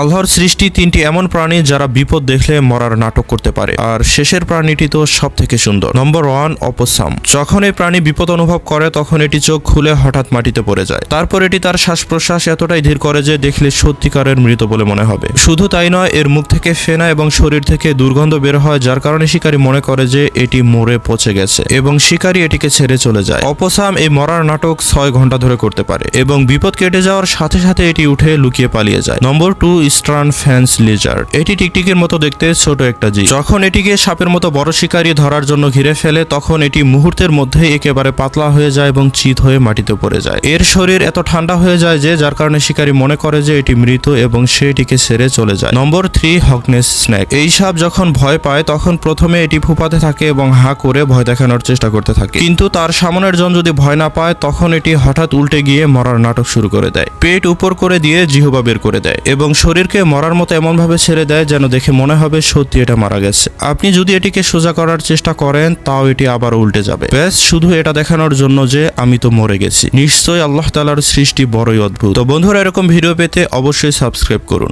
আল্লাহর সৃষ্টি তিনটি এমন প্রাণী যারা বিপদ দেখলে মরার নাটক করতে পারে, আর শেষের প্রাণীটি তো সব থেকে সুন্দর। নম্বর 1, অপসাম। যখন এই প্রাণী বিপদ অনুভব করে তখন এটি চোখ খুলে হঠাৎ মাটিতে পড়ে যায়। তারপর এটি তার শ্বাস প্রশ্বাস এতটাই ধীর করে যে দেখলে সত্যিকারের মৃত বলে মনে হবে। শুধু তাই নয়, এর মুখ থেকে ফেনা এবং শরীর থেকে দুর্গন্ধ বের হয়, যার কারণে শিকারী মনে করে যে এটি মরে পচে গেছে এবং শিকারী এটিকে ছেড়ে চলে যায়। অপসাম এই মরার নাটক 6 ঘন্টা ধরে করতে পারে এবং বিপদ কেটে যাওয়ার সাথে সাথে এটি উঠে লুকিয়ে পালিয়ে যায়। নম্বর 2, ইস্টার্ন ফেন্স লিজার্ড। এটি টিকটিকির মতো দেখতে ছোট একটা জীব। যখন এটিকে সাপের মতো বড় শিকারী ধরার জন্য ঘিরে ফেলে তখন এটি মুহূর্তের মধ্যে একেবারে পাতলা হয়ে যায় এবং চিত হয়ে মাটিতে পড়ে যায়। এর শরীর এত ঠান্ডা হয়ে যায় যে যার কারণে শিকারী মনে করে যে এটি মৃত এবং সে এটিকে ছেড়ে চলে যায়। নম্বর 3, হকনেস স্নেক। এই সাপ যখন ভয় পায় তখন প্রথমে এটি ফুপাতে থাকে এবং হা করে ভয় দেখানোর চেষ্টা করতে থাকে, কিন্তু তার সামনের জন যদি ভয় না পায় তখন এটি হঠাৎ উল্টে গিয়ে মরার নাটক শুরু করে দেয়। পেট উপর করে দিয়ে জিহ্বা বের করে দেয় এবং শরীরকে মরার মতো এমনভাবে ছেড়ে দেয় যেন দেখে মনে হবে সত্যি এটা মারা গেছে। আপনি যদি এটিকে সোজা করার চেষ্টা করেন তাও এটি আবার উল্টে যাবে, ব্যাস শুধু এটা দেখানোর জন্য যে আমি তো মরে গেছি। নিশ্চয়ই আল্লাহ তাআলার সৃষ্টি বড়ই অদ্ভুত। তো বন্ধুরা, এরকম ভিডিও পেতে অবশ্যই সাবস্ক্রাইব করুন।